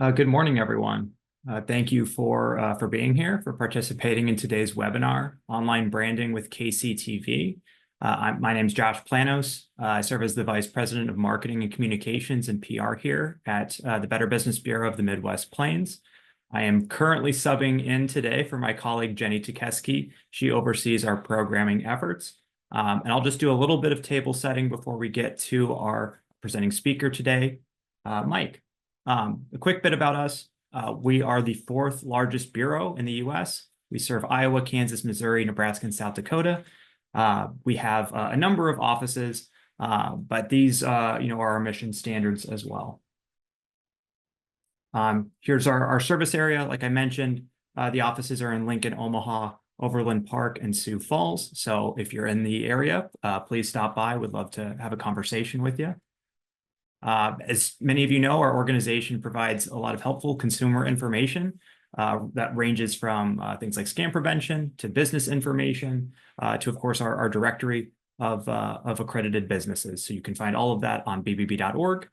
Good morning, everyone. Thank you for being here, for participating in today's webinar, Online Branding with KCTV. My name is Josh Planos. I serve as the Vice President of Marketing and Communications and PR here at the Better Business Bureau of the Midwest Plains. I am currently subbing in today for my colleague, Jenny Tukeski. She oversees our programming efforts. And I'll just do a little bit of table setting before we get to our presenting speaker today, Mike. A quick bit about us. We are the fourth largest bureau in the U.S. We serve Iowa, Kansas, Missouri, Nebraska, and South Dakota. We have a number of offices, but these are our mission standards as well. Here's our service area. Like I mentioned, the offices are in Lincoln, Omaha, Overland Park, and Sioux Falls. So if you're in the area, please stop by. We'd love to have a conversation with you. As many of you know, our organization provides a lot of helpful consumer information that ranges from things like scam prevention to business information to, of course, our directory of accredited businesses. So you can find all of that on bbb.org.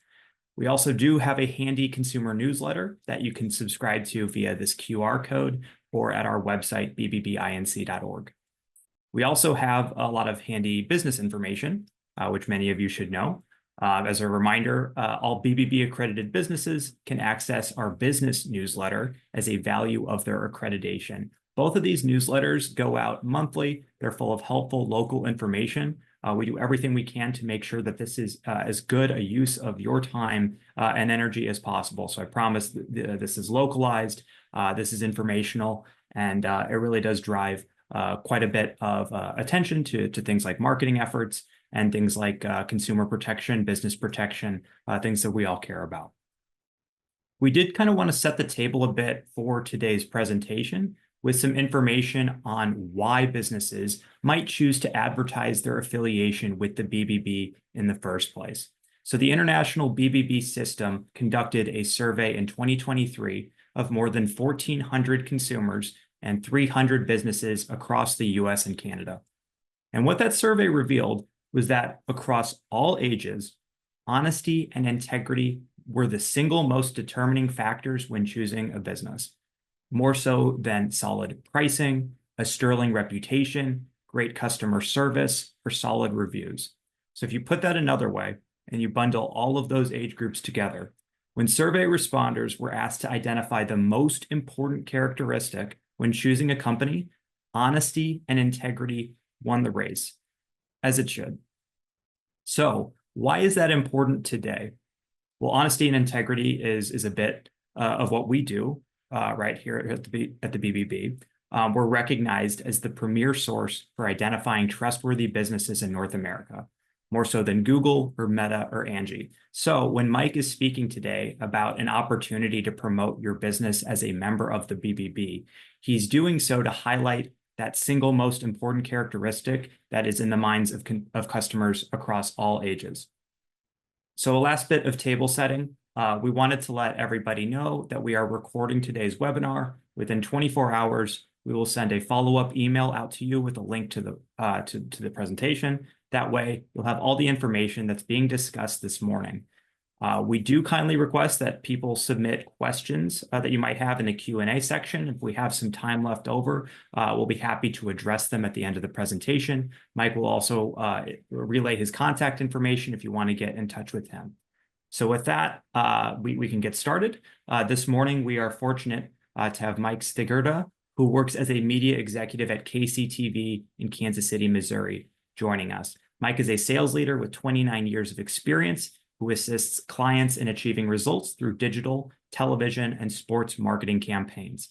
We also do have a handy consumer newsletter that you can subscribe to via this QR code or at our website, bbbinc.org. We also have a lot of handy business information, which many of you should know. As a reminder, all BBB accredited businesses can access our business newsletter as a value of their accreditation. Both of these newsletters go out monthly. They're full of helpful local information. We do everything we can to make sure that this is as good a use of your time and energy as possible. So I promise this is localized, this is informational, and it really does drive quite a bit of attention to things like marketing efforts and things like consumer protection, business protection, things that we all care about. We did kind of want to set the table a bit for today's presentation with some information on why businesses might choose to advertise their affiliation with the BBB in the first place. So the International BBB System conducted a survey in 2023 of more than 1,400 consumers and 300 businesses across the US and Canada. And what that survey revealed was that across all ages, honesty and integrity were the single most determining factors when choosing a business, more so than solid pricing, a sterling reputation, great customer service, or solid reviews. So if you put that another way and you bundle all of those age groups together, when survey responders were asked to identify the most important characteristic when choosing a company, honesty and integrity won the race, as it should. So why is that important today? Well, honesty and integrity is a bit of what we do right here at the BBB. We're recognized as the premier source for identifying trustworthy businesses in North America, more so than Google or Meta or Angie. So when Mike is speaking today about an opportunity to promote your business as a member of the BBB, he's doing so to highlight that single most important characteristic that is in the minds of customers across all ages. So a last bit of table setting. We wanted to let everybody know that we are recording today's webinar. Within 24 hours, we will send a follow-up email out to you with a link to the presentation. That way, you'll have all the information that's being discussed this morning. We do kindly request that people submit questions that you might have in the Q&A section. If we have some time left over, we'll be happy to address them at the end of the presentation. Mike will also relay his contact information if you want to get in touch with him. So with that, we can get started. This morning, we are fortunate to have Mike Stigurda, who works as a media executive at KCTV in Kansas City, Missouri, joining us. Mike is a sales leader with 29 years of experience who assists clients in achieving results through digital, television, and sports marketing campaigns.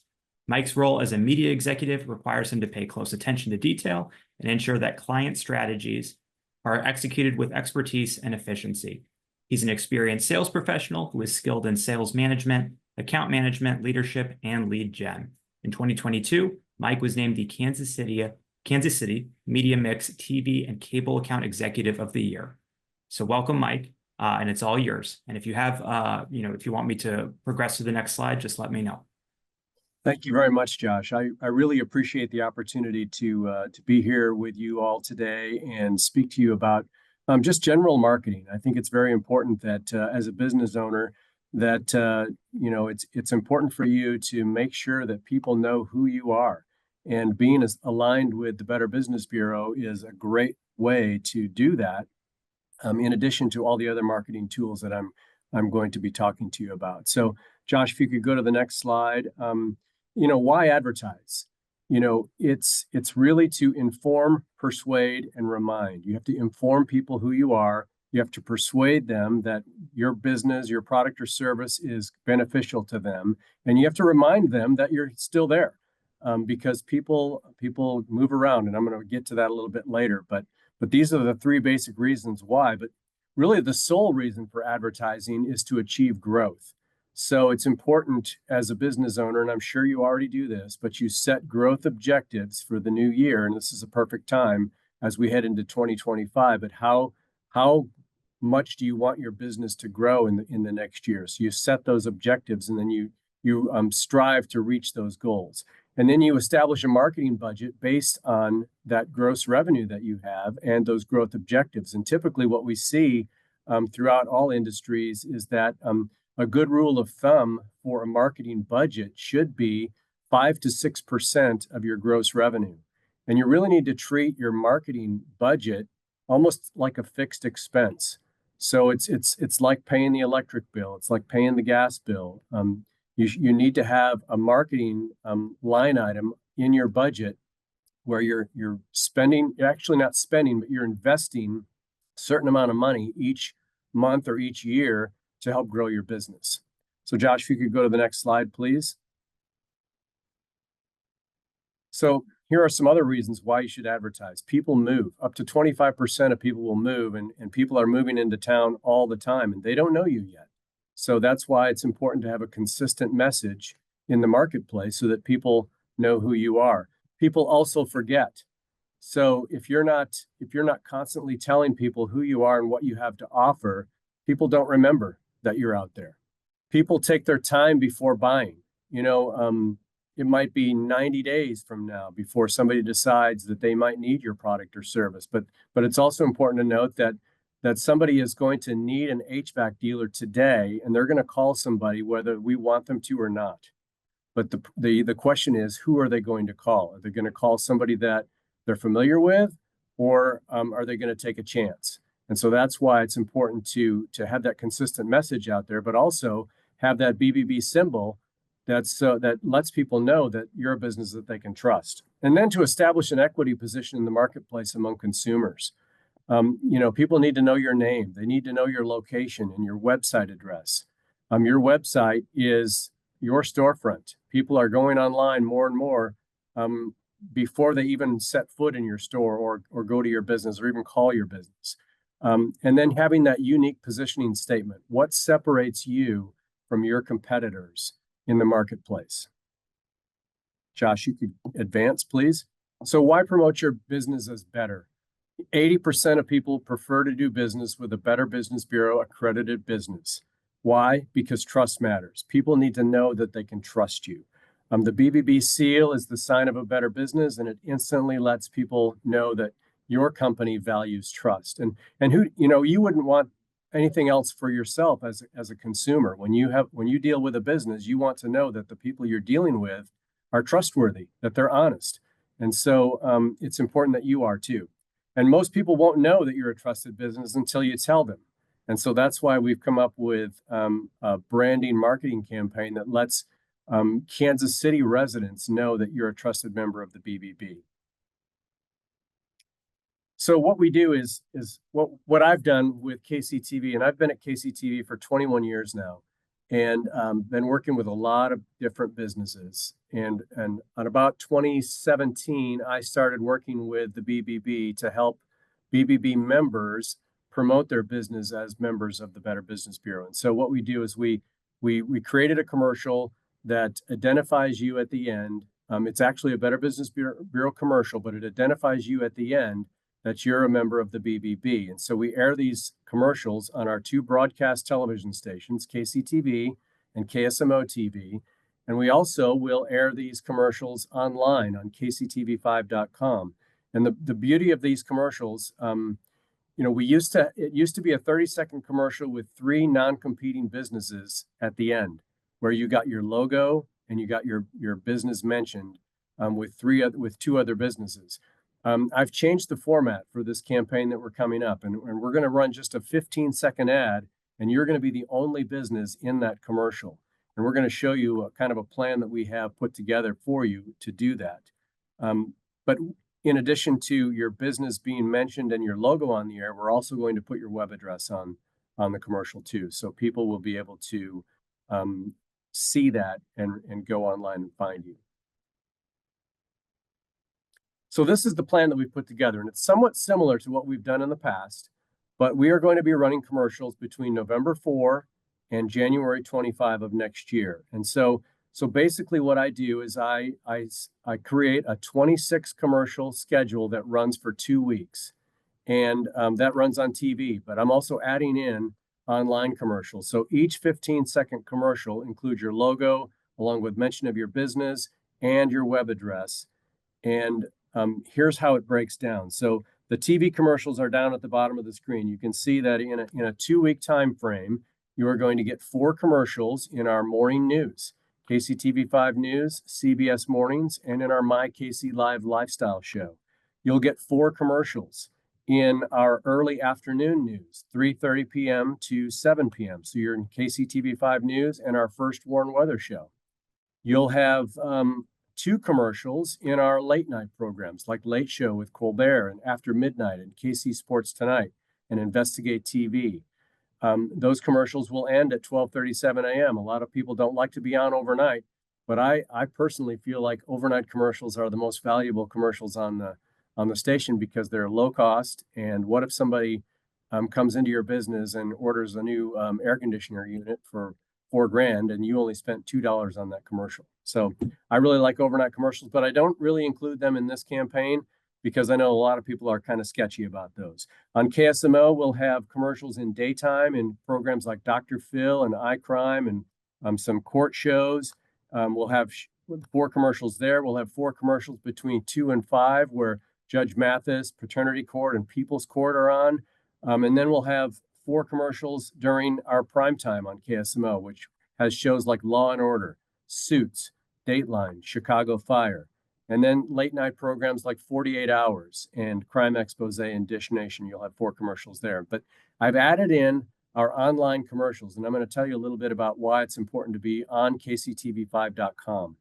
Mike's role as a media executive requires him to pay close attention to detail and ensure that client strategies are executed with expertise and efficiency. He's an experienced sales professional who is skilled in sales management, account management, leadership, and lead gen. In 2022, Mike was named the Kansas City Media Mix TV and Cable Account Executive of the Year. So welcome, Mike. And it's all yours. And if you have, if you want me to progress to the next slide, just let me know. Thank you very much, Josh. I really appreciate the opportunity to be here with you all today and speak to you about just general marketing. I think it's very important that as a business owner, that it's important for you to make sure that people know who you are. And being as aligned with the Better Business Bureau is a great way to do that, in addition to all the other marketing tools that I'm going to be talking to you about. So, Josh, if you could go to the next slide. Why advertise? It's really to inform, persuade, and remind. You have to inform people who you are. You have to persuade them that your business, your product or service is beneficial to them, and you have to remind them that you're still there, because people move around, and I'm going to get to that a little bit later. But these are the three basic reasons why. But really, the sole reason for advertising is to achieve growth. So it's important as a business owner, and I'm sure you already do this, but you set growth objectives for the new year, and this is a perfect time as we head into 2025. But how much do you want your business to grow in the next year? So you set those objectives, and then you strive to reach those goals. And then you establish a marketing budget based on that gross revenue that you have and those growth objectives. And typically what we see throughout all industries is that a good rule of thumb for a marketing budget should be 5 to 6% of your gross revenue. And you really need to treat your marketing budget almost like a fixed expense. So it's like paying the electric bill. It's like paying the gas bill. You need to have a marketing line item in your budget where you're spending, you're actually not spending, but you're investing a certain amount of money each month or each year to help grow your business. So Josh, if you could go to the next slide, please. So here are some other reasons why you should advertise. People move. Up to 25% of people will move, and people are moving into town all the time, and they don't know you yet. So that's why it's important to have a consistent message in the marketplace so that people know who you are. People also forget. So if you're not constantly telling people who you are and what you have to offer, people don't remember that you're out there. People take their time before buying. It might be 90 days from now before somebody decides that they might need your product or service. But it's also important to note that somebody is going to need an HVAC dealer today, and they're going to call somebody whether we want them to or not. But the question is, who are they going to call? Are they going to call somebody that they're familiar with, or are they going to take a chance? And so that's why it's important to have that consistent message out there, but also have that BBB symbol that lets people know that you're a business that they can trust. And then to establish an equity position in the marketplace among consumers. People need to know your name. They need to know your location and your website address. Your website is your storefront. People are going online more and more before they even set foot in your store or go to your business or even call your business. And then having that unique positioning statement. What separates you from your competitors in the marketplace? Josh, you could advance, please. So why promote your business as better? 80% of people prefer to do business with a Better Business Bureau accredited business. Why? Because trust matters. People need to know that they can trust you. The BBB seal is the sign of a better business, and it instantly lets people know that your company values trust. And you wouldn't want anything else for yourself as a consumer. When you deal with a business, you want to know that the people you're dealing with are trustworthy, that they're honest. And so it's important that you are too. And most people won't know that you're a trusted business until you tell them. And so that's why we've come up with a branding marketing campaign that lets Kansas City residents know that you're a trusted member of the BBB. So what we do is what I've done with KCTV, and I've been at KCTV for 21 years now, and been working with a lot of different businesses. And on about 2017, I started working with the BBB to help BBB members promote their business as members of the Better Business Bureau. And so what we do is we created a commercial that identifies you at the end. It's actually a Better Business Bureau commercial, but it identifies you at the end that you're a member of the BBB. And so we air these commercials on our two broadcast television stations, KCTV and KSMO TV. And we also will air these commercials online on kctv5.com. And the beauty of these commercials it used to be a 30-second commercial with 3 non-competing businesses at the end, where you got your logo and you got your business mentioned with 2 other businesses. I've changed the format for this campaign that we're coming up, and we're going to run just a 15-second ad, and you're going to be the only business in that commercial. And we're going to show you a kind of a plan that we have put together for you to do that. But in addition to your business being mentioned and your logo on the air, we're also going to put your web address on the commercial too. So people will be able to see that and go online and find you. So this is the plan that we've put together, and it's somewhat similar to what we've done in the past, but we are going to be running commercials between November 4 and January 25 of next year. And so basically what I do is I create a 26 commercial schedule that runs for 2 weeks, and that runs on TV, but I'm also adding in online commercials. So each 15-second commercial includes your logo along with mention of your business and your web address. And here's how it breaks down. So the TV commercials are down at the bottom of the screen. You can see that in a 2-week time frame, you are going to get 4 commercials in our morning news, KCTV 5 News, CBS Mornings, and in our My KC Live lifestyle show. You'll get 4 commercials in our early afternoon news, 3:30 p.m. to 7 p.m. So you're in KCTV 5 News and our First Warn Weather show. You'll have 2 commercials in our late night programs like Late Show with Colbert and After Midnight and KC Sports Tonight and Investigate TV. Those commercials will end at 12:37 a.m. A lot of people don't like to be on overnight, but I personally feel like overnight commercials are the most valuable commercials on the station because they're low cost. And what if somebody comes into your business and orders a new air conditioner unit for $4,000 and you only spent $2 on that commercial? So I really like overnight commercials, but I don't really include them in this campaign because I know a lot of people are kind of sketchy about those. On KSMO, we'll have commercials in daytime in programs like Dr. Phil and iCrime and some court shows. We'll have 4 commercials there. We'll have 4 commercials between 2 and 5 where Judge Mathis, Paternity Court, and People's Court are on. And then we'll have 4 commercials during our prime time on KSMO, which has shows like Law and Order, Suits, Dateline, Chicago Fire, and then late night programs like 48 Hours and Crime Expose and Dish Nation. You'll have 4 commercials there. But I've added in our online commercials, and I'm going to tell you a little bit about why it's important to be on kctv5.com.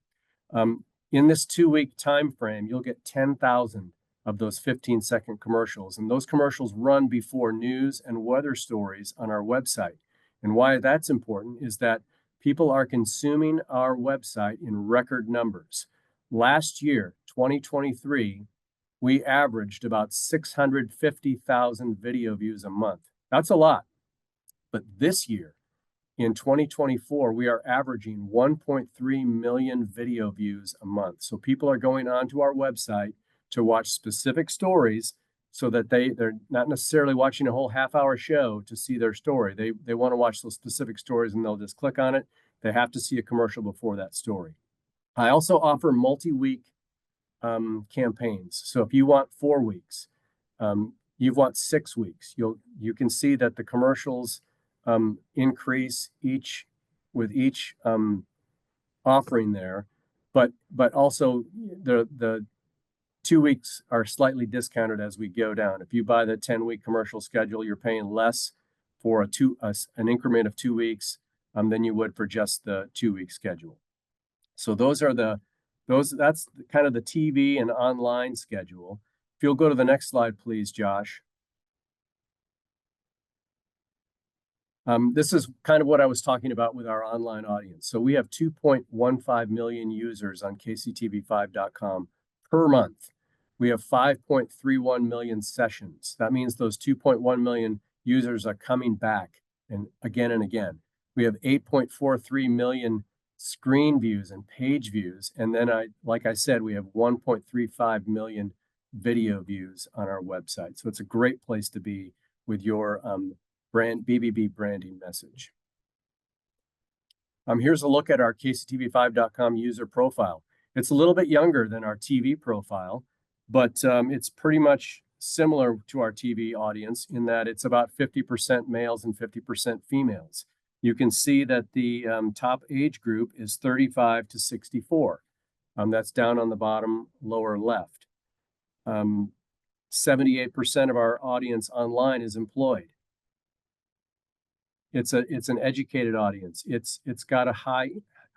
In this 2-week time frame, you'll get 10,000 of those 15-second commercials, and those commercials run before news and weather stories on our website. And why that's important is that people are consuming our website in record numbers. Last year, 2023, we averaged about 650,000 video views a month. That's a lot. But this year, in 2024, we are averaging 1.3 million video views a month. So people are going onto our website to watch specific stories so that they're not necessarily watching a whole half-hour show to see their story. They want to watch those specific stories and they'll just click on it. They have to see a commercial before that story. I also offer multi-week campaigns. So if you want 4 weeks, you want 6 weeks, you can see that the commercials increase with each offering there, but also the 2 weeks are slightly discounted as we go down. If you buy the 10-week commercial schedule, you're paying less for an increment of 2 weeks than you would for just the 2-week schedule. So that's kind of the TV and online schedule. If you'll go to the next slide, please, Josh. This is kind of what I was talking about with our online audience. So we have 2.15 million users on kctv5.com per month. We have 5.31 million sessions. That means those 2.1 million users are coming back and again. We have 8.43 million screen views and page views. And then like I said, we have 1.35 million video views on our website. So it's a great place to be with your BBB branding message. Here's a look at our kctv5.com user profile. It's a little bit younger than our TV profile, but it's pretty much similar to our TV audience in that it's about 50% males and 50% females. You can see that the top age group is 35 to 64. That's down on the bottom lower left. 78% of our audience online is employed. It's an educated audience. It's got a high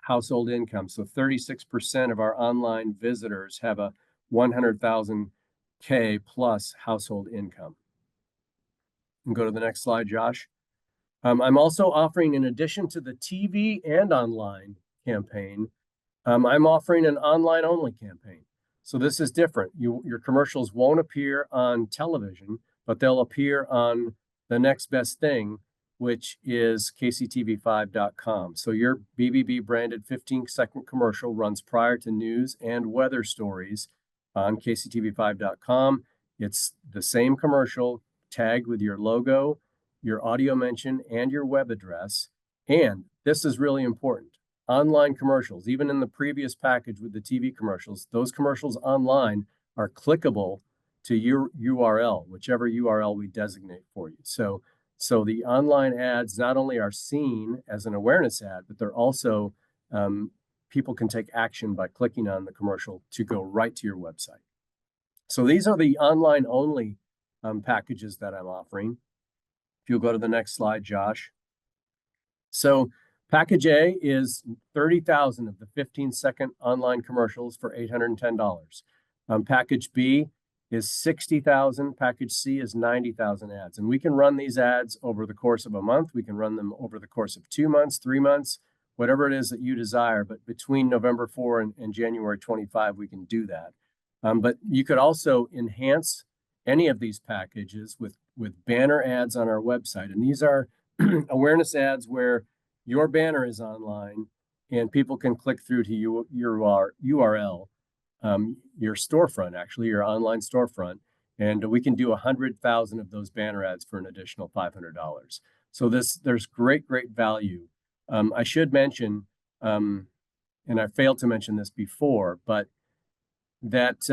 household income. So 36% of our online visitors have a 100,000 K plus household income. And go to the next slide, Josh. I'm also offering, in addition to the TV and online campaign, I'm offering an online only campaign. So this is different. Your commercials won't appear on television, but they'll appear on the next best thing, which is KCTV5.com. So your BBB branded 15-second commercial runs prior to news and weather stories on KCTV5.com. It's the same commercial tagged with your logo, your audio mention, and your web address. And this is really important. Online commercials, even in the previous package with the TV commercials, those commercials online are clickable to your URL, whichever URL we designate for you. So the online ads not only are seen as an awareness ad, but they're also, people can take action by clicking on the commercial to go right to your website. So these are the online only packages that I'm offering. If you'll go to the next slide, Josh. So package A is 30,000 of the 15-second online commercials for $810. Package B is 60,000. Package C is 90,000 ads. And we can run these ads over the course of a month. We can run them over the course of 2 months, 3 months, whatever it is that you desire. But between November 4 and January 25, we can do that. But you could also enhance any of these packages with banner ads on our website. And these are awareness ads where your banner is online and people can click through to your URL, your storefront, actually, your online storefront. And we can do 100,000 of those banner ads for an additional $500. So there's great value. I should mention, and I failed to mention this before, but that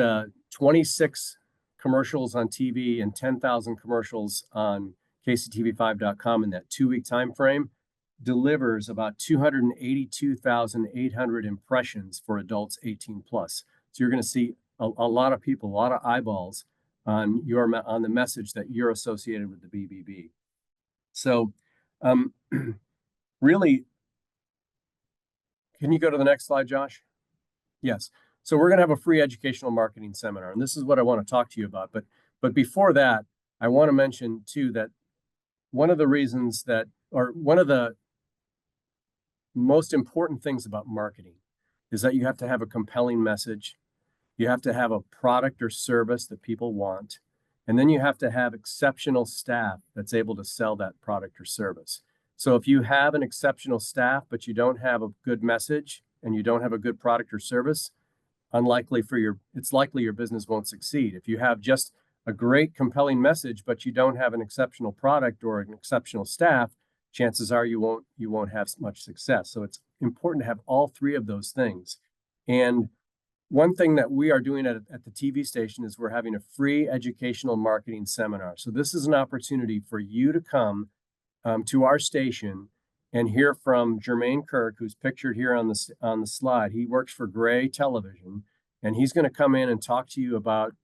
26 commercials on TV and 10,000 commercials on KCTV5.com in that 2-week time frame delivers about 282,800 impressions for adults 18 plus. So you're going to see a lot of people, a lot of eyeballs on the message that you're associated with the BBB. So really, can you go to the next slide, Josh? Yes. So we're going to have a free educational marketing seminar, and this is what I want to talk to you about. But before that, I want to mention too that one of the reasons that, or one of the most important things about marketing is that you have to have a compelling message. You have to have a product or service that people want. And then you have to have exceptional staff that's able to sell that product or service. So if you have an exceptional staff, but you don't have a good message and you don't have a good product or service, it's likely your business won't succeed. If you have just a great, compelling message, but you don't have an exceptional product or an exceptional staff, chances are you won't have much success. So it's important to have all three of those things. And one thing that we are doing at the TV station is we're having a free educational marketing seminar. So this is an opportunity for you to come to our station and hear from Jermaine Kirk, who's pictured here on the slide. He works for Gray Television, and he's going to come in and talk to you about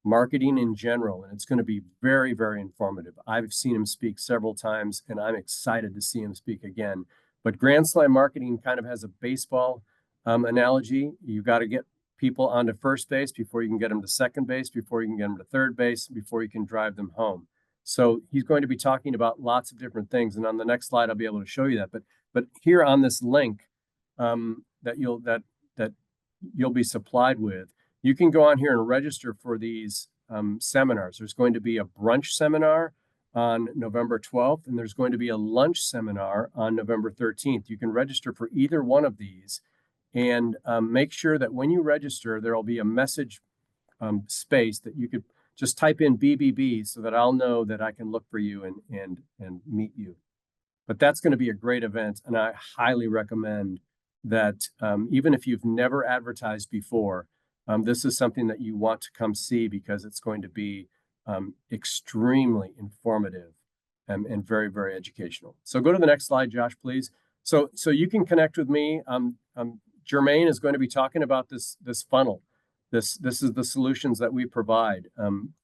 marketing in general. And it's going to be very, very informative. I've seen him speak several times, and I'm excited to see him speak again. But Grand Slam marketing kind of has a baseball analogy. You've got to get people onto first base before you can get them to second base, before you can get them to third base, before you can drive them home. So he's going to be talking about lots of different things. And on the next slide, I'll be able to show you that. But here on this link that you'll be supplied with, you can go on here and register for these seminars. There's going to be a brunch seminar on November 12th, and there's going to be a lunch seminar on November 13th. You can register for either one of these, and make sure that when you register, there will be a message space that you could just type in BBB so that I'll know that I can look for you and meet you. But that's going to be a great event, and I highly recommend that even if you've never advertised before, this is something that you want to come see because it's going to be extremely informative and very, very educational. So go to the next slide, Josh, please. So you can connect with me. Jermaine is going to be talking about this funnel. This is the solutions that we provide.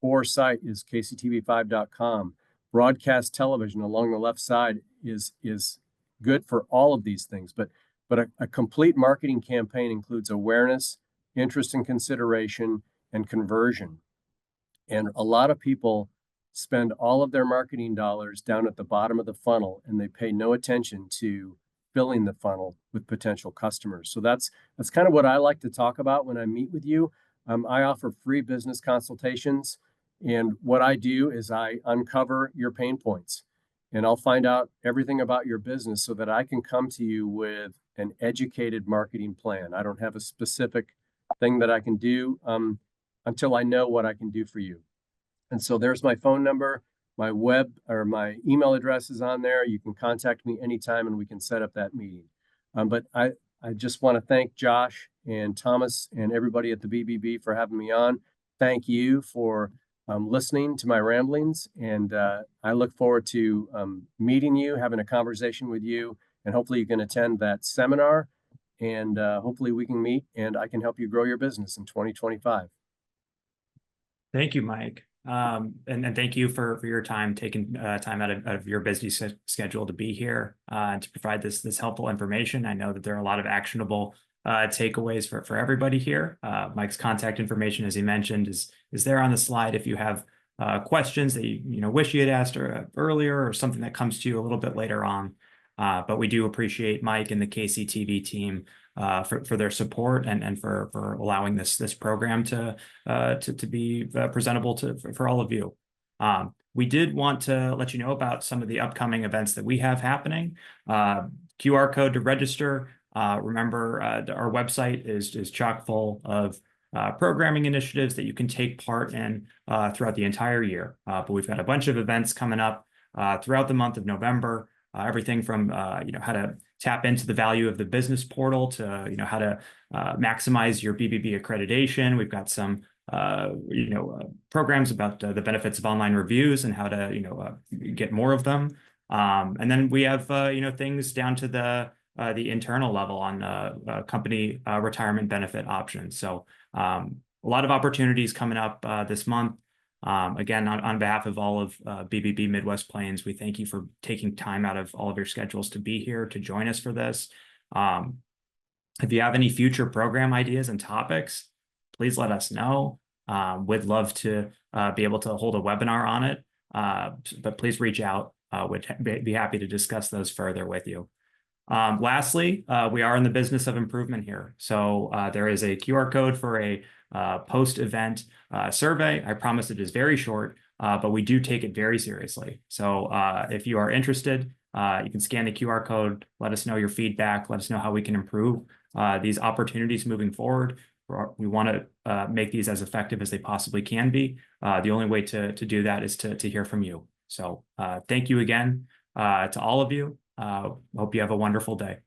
Core site is kctv5.com. Broadcast television along the left side is good for all of these things, but a complete marketing campaign includes awareness, interest and consideration, and conversion. And a lot of people spend all of their marketing dollars down at the bottom of the funnel, and they pay no attention to filling the funnel with potential customers. So that's kind of what I like to talk about when I meet with you. I offer free business consultations, and what I do is I uncover your pain points, and I'll find out everything about your business so that I can come to you with an educated marketing plan. I don't have a specific thing that I can do until I know what I can do for you. And so there's my phone number, my web or my email address is on there. You can contact me anytime and we can set up that meeting. But I just want to thank Josh and Thomas and everybody at the BBB for having me on. Thank you for listening to my ramblings. And I look forward to meeting you, having a conversation with you, and hopefully you can attend that seminar. And hopefully we can meet and I can help you grow your business in 2025. Thank you, Mike. And thank you for your time, taking time out of your busy schedule to be here to provide this helpful information. I know that there are a lot of actionable takeaways for everybody here. Mike's contact information, as he mentioned, is there on the slide if you have questions that you wish you had asked earlier, or something that comes to you a little bit later on. But we do appreciate Mike and the KCTV team for their support and for allowing this program to be presentable for all of you. We did want to let you know about some of the upcoming events that we have happening. QR code to register. Remember, our website is chock full of programming initiatives that you can take part in throughout the entire year. But we've got a bunch of events coming up throughout the month of November. Everything from how to tap into the value of the business portal to how to maximize your BBB accreditation. We've got some programs about the benefits of online reviews and how to get more of them. And then we have things down to the internal level on company retirement benefit options. So a lot of opportunities coming up this month. Again, on behalf of all of BBB Midwest Plains, we thank you for taking time out of all of your schedules to be here to join us for this. If you have any future program ideas and topics, please let us know. We'd love to be able to hold a webinar on it, but please reach out. We'd be happy to discuss those further with you. Lastly, we are in the business of improvement here. So there is a QR code for a post-event survey. I promise it is very short, but we do take it very seriously. So if you are interested, you can scan the QR code, let us know your feedback, let us know how we can improve these opportunities moving forward. We want to make these as effective as they possibly can be. The only way to do that is to hear from you. So thank you again to all of you. Hope you have a wonderful day.